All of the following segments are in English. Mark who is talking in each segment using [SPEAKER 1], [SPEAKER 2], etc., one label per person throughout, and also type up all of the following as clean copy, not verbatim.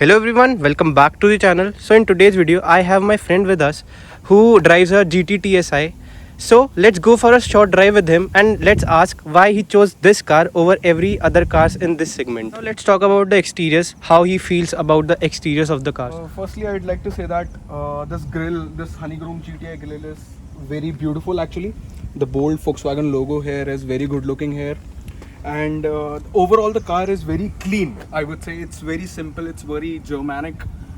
[SPEAKER 1] Hello everyone, welcome back to the channel. So in today's video, I have my friend with us who drives a GT TSI. So let's go for a short drive with him and let's ask why he chose this car over every other cars in this segment. Now let's talk about the exteriors, how he feels about the exteriors of the car.
[SPEAKER 2] Firstly, I'd like to say that this grille, this Honeycomb GTI grille is very beautiful actually. The bold Volkswagen logo here is very good looking here. And overall the car is very clean. I would say it's very simple, it's very Germanic.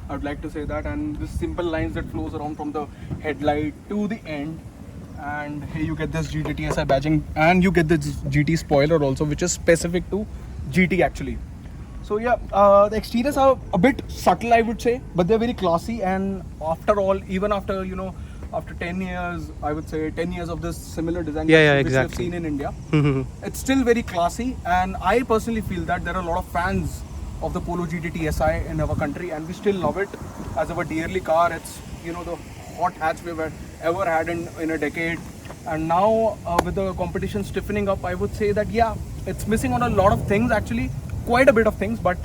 [SPEAKER 2] I would like to say that. And the simple lines that flows around from the headlight to the end. And here you get this GT TSI badging and you get this GT spoiler also, which is specific to GT actually. So yeah, the exteriors are a bit subtle, I would say, but they're very classy. And after all, even after after 10 years, I would say 10 years of this similar design, which
[SPEAKER 1] exactly.
[SPEAKER 2] we've seen in India, it's still very classy. And I personally feel that there are a lot of fans of the Polo GT TSI in our country, and we still love it as our dearly car. It's the hot hatch we've ever had in a decade. And now with the competition stiffening up, I would say that yeah, it's missing on a lot of things actually. Quite a bit of things, but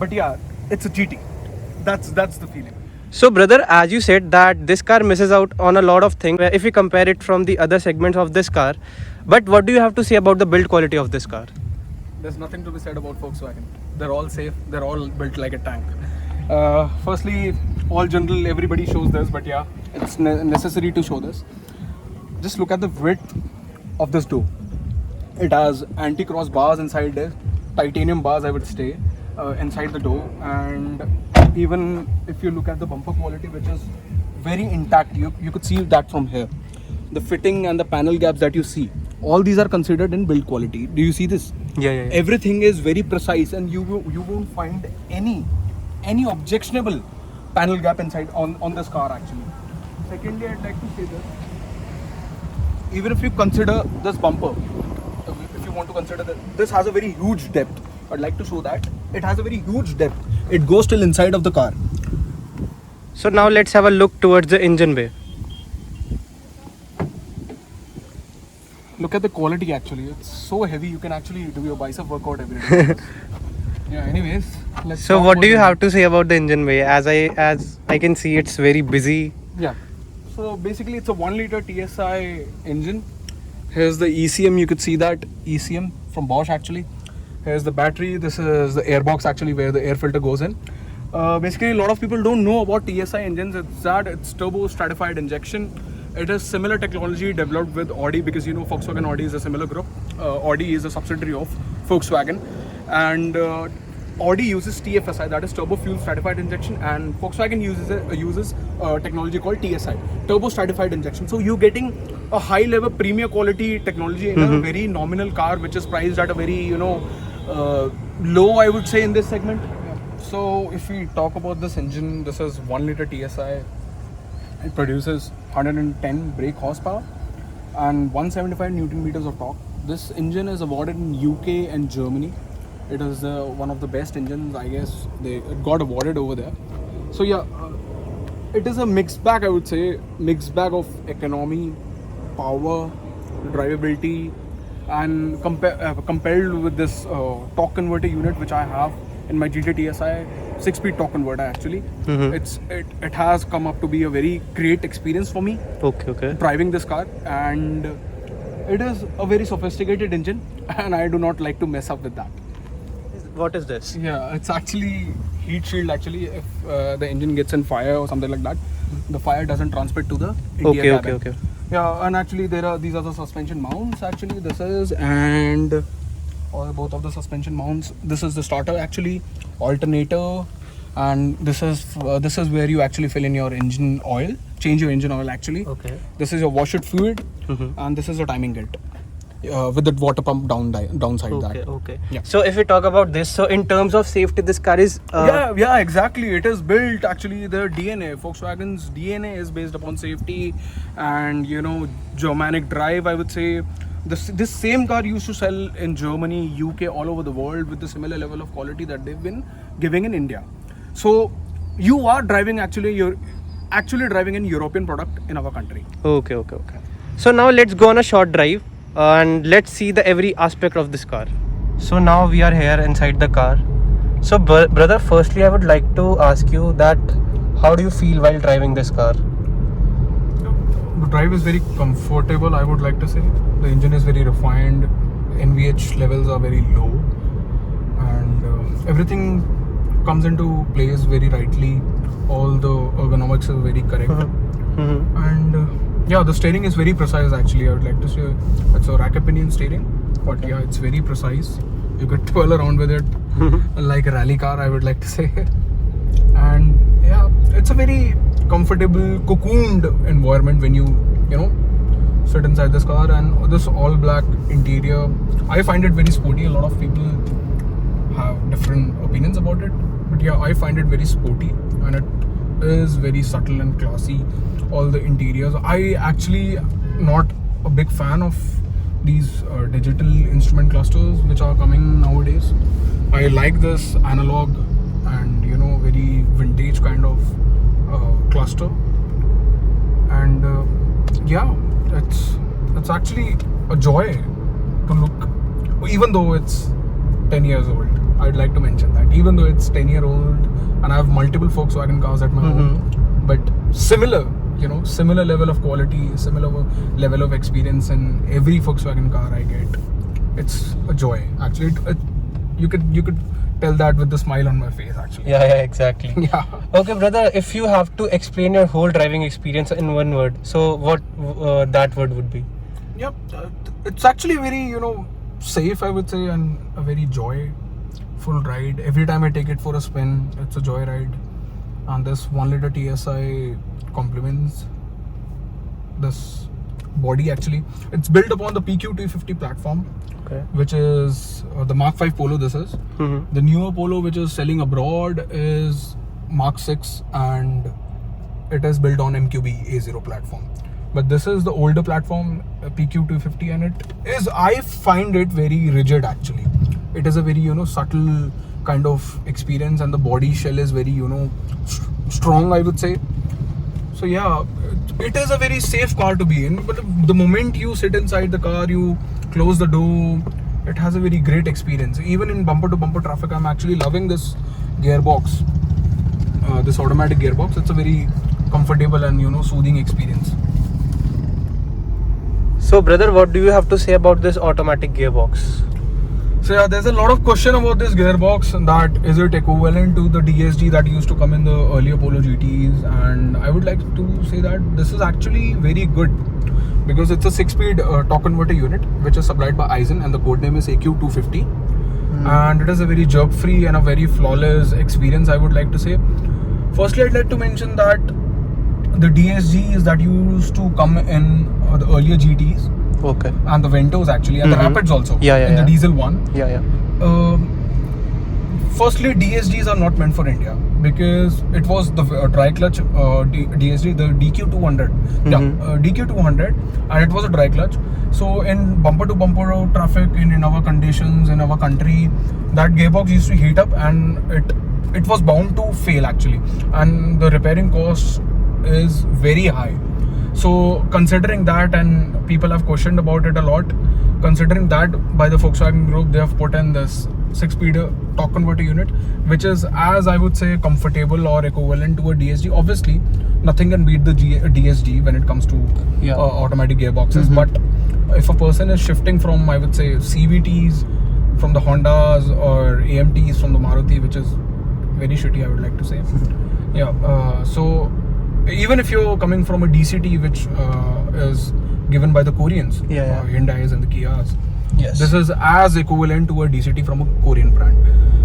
[SPEAKER 2] yeah, it's a GT. That's the feeling.
[SPEAKER 1] So brother, as you said that this car misses out on a lot of things if we compare it from the other segments of this car. But what do you have to say about the build quality of this car?
[SPEAKER 2] There's nothing to be said about Volkswagen. They're all safe. They're all built like a tank. Firstly, all general, everybody shows this, but yeah, it's necessary to show this. Just look at the width of this door. It has anti-cross bars inside there. Titanium bars, I would say, inside the door. And even if you look at the bumper quality, which is very intact, you could see that from here. The fitting and the panel gaps that you see, all these are considered in build quality. Do you see this?
[SPEAKER 1] Yeah.
[SPEAKER 2] Everything is very precise, and you won't find any objectionable panel gap inside on this car actually. Secondly, I'd like to say this. Even if you consider this bumper, if you want to consider that this has a very huge depth, I'd like to show that it has a very huge depth. It goes till inside of the car.
[SPEAKER 1] So now let's have a look towards the engine bay.
[SPEAKER 2] Look at the quality actually. It's so heavy, you can actually do your bicep workout every day. Yeah, anyways,
[SPEAKER 1] So what do you have to say about the engine bay? As I can see, it's very busy.
[SPEAKER 2] Yeah. So basically it's a 1 liter TSI engine. Here's the ECM, you could see that ECM from Bosch actually. Here's the battery, this is the airbox actually where the air filter goes in. Basically a lot of people don't know about TSI engines. It's turbo stratified injection. It is similar technology developed with Audi, because Volkswagen Audi is a similar group. Audi is a subsidiary of Volkswagen, and Audi uses TFSI, that is turbo fuel stratified injection, and Volkswagen uses technology called TSI, turbo stratified injection. So you're getting a high level premier quality technology in a very nominal car, which is priced at a very low, I would say, in this segment. So if we talk about this engine, this is 1 liter TSI. It produces 110 brake horsepower and 175 Newton meters of torque. This engine is awarded in UK and Germany. It is one of the best engines, I guess. It got awarded over there. So yeah, it is a mixed bag, I would say. Mixed bag of economy, power, drivability, and compared with this torque converter unit which I have in my GT TSI, 6-speed torque converter actually. It has come up to be a very great experience for me.
[SPEAKER 1] Okay.
[SPEAKER 2] Driving this car, and it is a very sophisticated engine, and I do not like to mess up with that.
[SPEAKER 1] What is this?
[SPEAKER 2] Yeah, it's actually heat shield actually. If the engine gets in fire or something like that, the fire doesn't transmit to the interior cabin.
[SPEAKER 1] Okay.
[SPEAKER 2] Yeah, and actually these are the suspension mounts actually. This is, and both of the suspension mounts. This is the starter actually, alternator, and this is where you actually fill in your engine oil, change your engine oil actually.
[SPEAKER 1] Okay.
[SPEAKER 2] This is your washer fluid, and this is a timing belt with the water pump downside.
[SPEAKER 1] Okay.
[SPEAKER 2] Yeah.
[SPEAKER 1] So if we talk about this, so in terms of safety, this car is
[SPEAKER 2] yeah, exactly. It is built actually, the DNA, Volkswagen's DNA is based upon safety and Germanic drive, I would say. This same car used to sell in Germany, UK, all over the world with the similar level of quality that they've been giving in India. So you are driving you're actually driving an European product in our country.
[SPEAKER 1] Okay. So now let's go on a short drive and let's see the every aspect of this car. So now we are here inside the car. So, brother, firstly, I would like to ask you that how do you feel while driving this car?
[SPEAKER 2] The drive is very comfortable, I would like to say. The engine is very refined, NVH levels are very low, and everything comes into place very rightly. All the ergonomics are very correct. And yeah, the steering is very precise actually. I would like to say it's a rack pinion steering, but yeah, it's very precise. You could twirl around with it like a rally car, I would like to say. And yeah, it's a very comfortable, cocooned environment when you know sit inside this car. And this all black interior, I find it very sporty. A lot of people have different opinions about it, but yeah, I find it very sporty, and it is very subtle and classy. All the interiors, I actually not a big fan of these digital instrument clusters which are coming nowadays. I like this analog and very vintage kind of cluster. And yeah, it's actually a joy to look, even though it's 10 years old. I'd like to mention that even though it's 10-year-old and I have multiple Volkswagen cars at my home, but similar level of quality, similar level of experience in every Volkswagen car I get. It's a joy actually. You could tell that with the smile on my face actually.
[SPEAKER 1] Yeah, exactly.
[SPEAKER 2] Yeah.
[SPEAKER 1] Okay, brother, if you have to explain your whole driving experience in one word, so what that word would be?
[SPEAKER 2] Yep, it's actually very safe, I would say, and a very joyful ride. Every time I take it for a spin, it's a joy ride. And this 1-liter TSI complements this body actually. It's built upon the PQ250 platform, which is the Mark 5 Polo. This is the newer Polo which is selling abroad is Mark 6, and it is built on MQB A0 platform. But this is the older platform, PQ250, and I find it very rigid actually. It is a very subtle kind of experience, and the body shell is very strong, I would say. So yeah, it is a very safe car to be in. But the moment you sit inside the car, you close the door, it has a very great experience. Even in bumper to bumper traffic, I'm actually loving this gearbox, this automatic gearbox. It's a very comfortable and soothing experience.
[SPEAKER 1] So, brother, what do you have to say about this automatic gearbox?
[SPEAKER 2] So yeah, there's a lot of question about this gearbox, that is it equivalent to the DSG that used to come in the earlier Polo GTs, and I would like to say that this is actually very good because it's a 6-speed torque converter unit which is supplied by Aisin, and the code name is AQ250, and it is a very jerk free and a very flawless experience, I would like to say. Firstly, I'd like to mention that the DSGs that used to come in the earlier GTs, and the Ventos actually, and the Rapids also, the diesel one. Firstly, DSGs are not meant for India because it was the dry clutch DSG, the DQ200, DQ200, and it was a dry clutch. So in bumper to bumper traffic, in our conditions, in our country, that gearbox used to heat up, and it was bound to fail actually, and the repairing cost is very high. So considering that, and people have questioned about it a lot, considering that by the Volkswagen Group, they have put in this 6-speed torque converter unit, which is, as I would say, comfortable or equivalent to a DSG. Obviously, nothing can beat the DSG when it comes to automatic gearboxes. But if a person is shifting from, I would say, CVTs from the Hondas or AMTs from the Maruti, which is very shitty, I would like to say. So even if you're coming from a DCT, which is given by the Koreans, Hyundais and the Kias, this is as equivalent to a DCT from a Korean brand.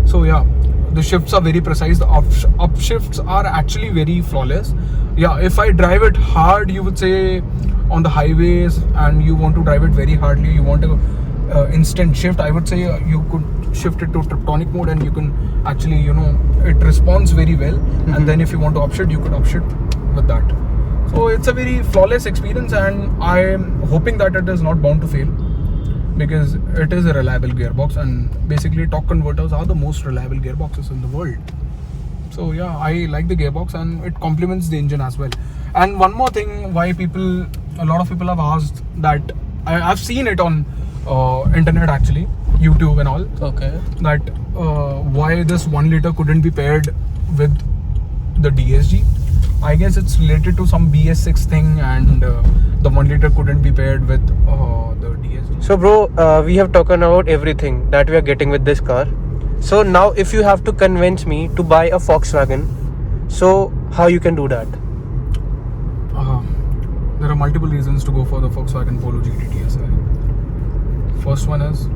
[SPEAKER 2] So yeah, the shifts are very precise. The upshifts are actually very flawless. Yeah, if I drive it hard, you would say on the highways, and you want to drive it very hardly, you want a instant shift, I would say you could shift it to Triptonic mode, and you can actually it responds very well. And then if you want to upshift, you could upshift with that. So it's a very flawless experience, and I am hoping that it is not bound to fail because it is a reliable gearbox, and basically torque converters are the most reliable gearboxes in the world. So yeah, I like the gearbox, and it complements the engine as well. And one more thing, why a lot of people have asked that, I've seen it on internet actually, YouTube and all, that why this 1 liter couldn't be paired with the DSG. I guess it's related to some BS6 thing, and the 1 liter couldn't be paired with the DSG.
[SPEAKER 1] So bro, we have talked about everything that we are getting with this car. So now if you have to convince me to buy a Volkswagen, so how you can do that?
[SPEAKER 2] There are multiple reasons to go for the Volkswagen Polo GT TSI. First one is,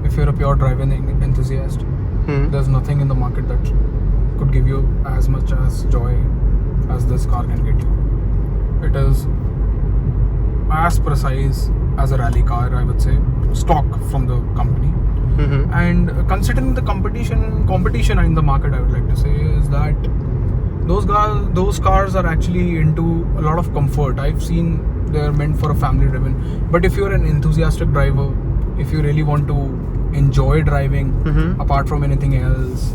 [SPEAKER 2] if you're a pure driving enthusiast, there's nothing in the market that could give you as much as joy as this car can get you. It is as precise as a rally car, I would say, stock from the company. And considering the competition in the market, I would like to say is that those cars are actually into a lot of comfort. I've seen they're meant for a family driven, but if you're an enthusiastic driver, if you really want to enjoy driving apart from anything else,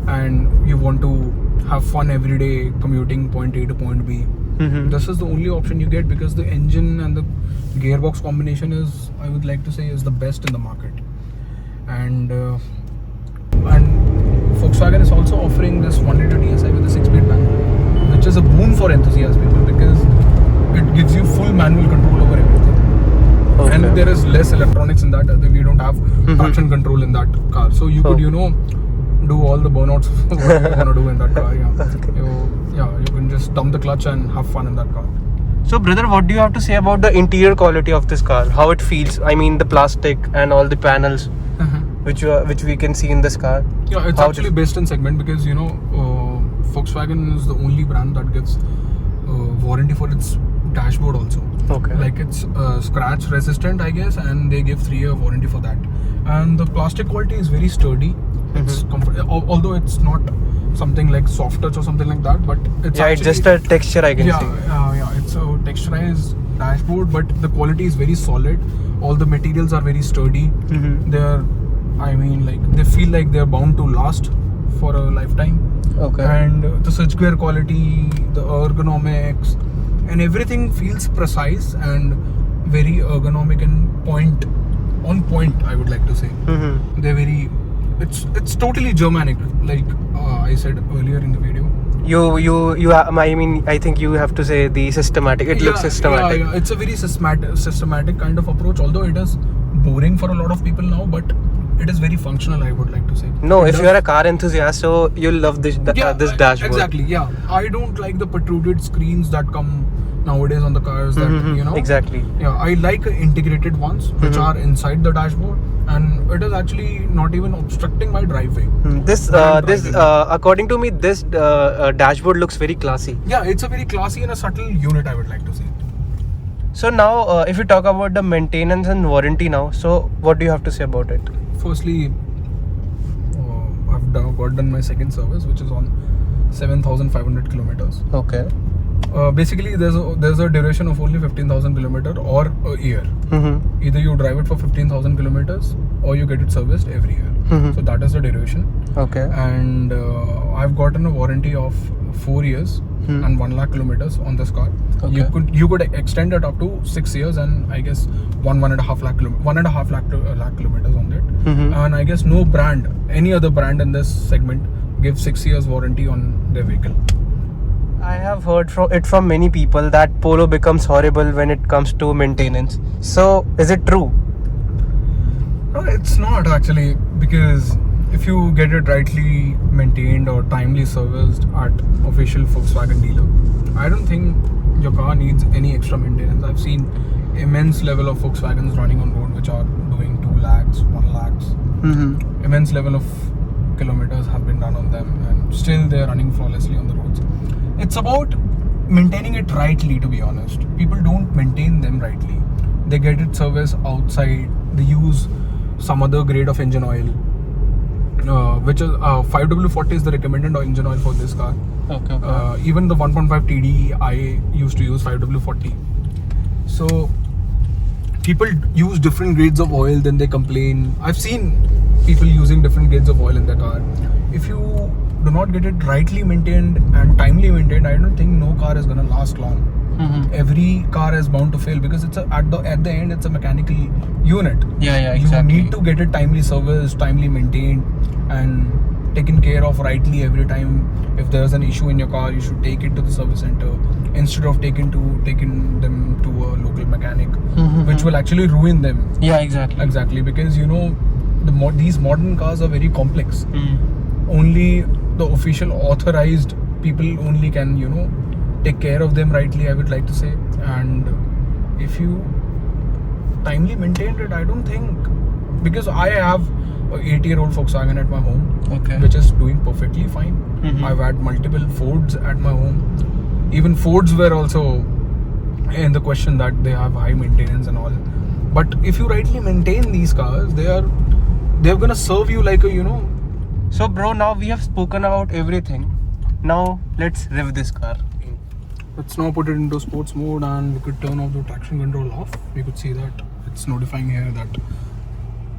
[SPEAKER 2] and you want to have fun every day commuting point A to point B, this is the only option you get, because the engine and the gearbox combination is, I would like to say, is the best in the market. And Volkswagen is also offering this 1 liter TSI with a 6-speed manual, which is a boon for enthusiast people, because it gives you full manual control over everything.
[SPEAKER 1] Okay.
[SPEAKER 2] And there is less electronics in that. We don't have traction control in that car, so you could, do all the burnouts what you want to do in that car. You can just dump the clutch and have fun in that car.
[SPEAKER 1] So brother, what do you have to say about the interior quality of this car? How it feels? I mean, the plastic and all the panels which we can see in this car.
[SPEAKER 2] Yeah, it's actually best in segment, because Volkswagen is the only brand that gives warranty for its dashboard also.
[SPEAKER 1] Okay.
[SPEAKER 2] Like, it's scratch resistant, I guess, and they give 3-year warranty for that. And the plastic quality is very sturdy. It's although it's not something like soft touch or something like that, but it's
[SPEAKER 1] it's just a texture I can see.
[SPEAKER 2] It's a texturized dashboard, but the quality is very solid. All the materials are very sturdy. They feel like they're bound to last for a lifetime.
[SPEAKER 1] Okay.
[SPEAKER 2] And the switchgear quality, the ergonomics, and everything feels precise and very ergonomic and on point, I would like to say. They're very, it's totally Germanic, like I said earlier in the video.
[SPEAKER 1] I think you have to say the systematic. It looks systematic.
[SPEAKER 2] Yeah, it's a very systematic kind of approach, although it is boring for a lot of people now, but it is very functional, I would like to say.
[SPEAKER 1] No, if you're a car enthusiast, so you'll love this dashboard.
[SPEAKER 2] Exactly, yeah. I don't like the protruded screens that come nowadays on the cars, that
[SPEAKER 1] Exactly.
[SPEAKER 2] Yeah, I like integrated ones which are inside the dashboard, and it is actually not even obstructing my driveway.
[SPEAKER 1] According to me, this dashboard looks very classy.
[SPEAKER 2] Yeah, it's a very classy and a subtle unit, I would like to say.
[SPEAKER 1] So now, if we talk about the maintenance and warranty now, so what do you have to say about it?
[SPEAKER 2] Firstly, I've got done my second service, which is on 7,500 kilometers.
[SPEAKER 1] Okay.
[SPEAKER 2] Basically, there's a duration of only 15,000 kilometers or a year. Either you drive it for 15,000 kilometers or you get it serviced every year. So that is the duration.
[SPEAKER 1] Okay.
[SPEAKER 2] And I've gotten a warranty of 4 years and 1 lakh kilometers on this car.
[SPEAKER 1] Okay.
[SPEAKER 2] You could extend it up to 6 years, and I guess 1.5 lakh kilometers on that. And I guess no brand, any other brand in this segment, gives 6 years warranty on their vehicle.
[SPEAKER 1] I have heard from many people that Polo becomes horrible when it comes to maintenance. So is it true?
[SPEAKER 2] No, it's not actually, because if you get it rightly maintained or timely serviced at official Volkswagen dealer, I don't think your car needs any extra maintenance. I've seen immense level of Volkswagens running on road which are doing 2 lakhs, 1 lakhs. Immense level of kilometers have been done on them, and still they're running flawlessly on the roads. It's about maintaining it rightly, to be honest. People don't maintain them rightly. They get it serviced outside. They use some other grade of engine oil, which is 5W40 is the recommended engine oil for this car.
[SPEAKER 1] Okay.
[SPEAKER 2] Even the 1.5 TD, I used to use 5W40. So people use different grades of oil, then they complain. I've seen people using different grades of oil in their car. If you do not get it rightly maintained and timely maintained, I don't think no car is gonna last long. Every car is bound to fail, because it's at the end it's a mechanical unit.
[SPEAKER 1] Yeah, exactly.
[SPEAKER 2] You need to get it timely serviced, timely maintained, and taken care of rightly every time. If there's an issue in your car, you should take it to the service center instead of taking them to a local mechanic, which will actually ruin them.
[SPEAKER 1] Yeah, exactly.
[SPEAKER 2] Exactly, because you know these modern cars are very complex. Only the official authorized people only can take care of them rightly, I would like to say. And if you timely maintained it, I don't think, because I have a 8-year-old Volkswagen at my home,
[SPEAKER 1] Okay.
[SPEAKER 2] which is doing perfectly fine. I've had multiple Fords at my home. Even Fords were also in the question that they have high maintenance and all. But if you rightly maintain these cars, they're gonna serve you like a
[SPEAKER 1] So bro, now we have spoken about everything. Now let's rev this car.
[SPEAKER 2] Let's now put it into sports mode, and we could turn off the traction control off. We could see that it's notifying here that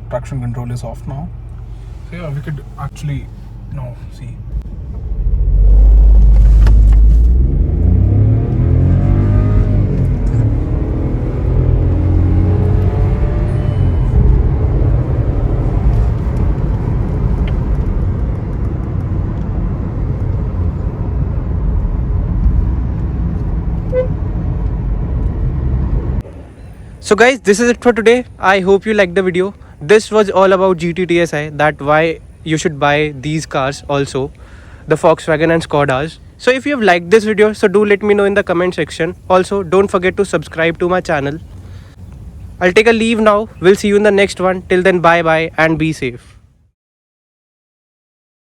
[SPEAKER 2] traction control is off now. So yeah, we could actually now see.
[SPEAKER 1] So guys, this is it for today. I hope you liked the video. This was all about GT TSI, that why you should buy these cars also, the Volkswagen and Skodas. So if you have liked this video, so do let me know in the comment section. Also, don't forget to subscribe to my channel. I'll take a leave now. We'll see you in the next one. Till then, bye bye and be safe.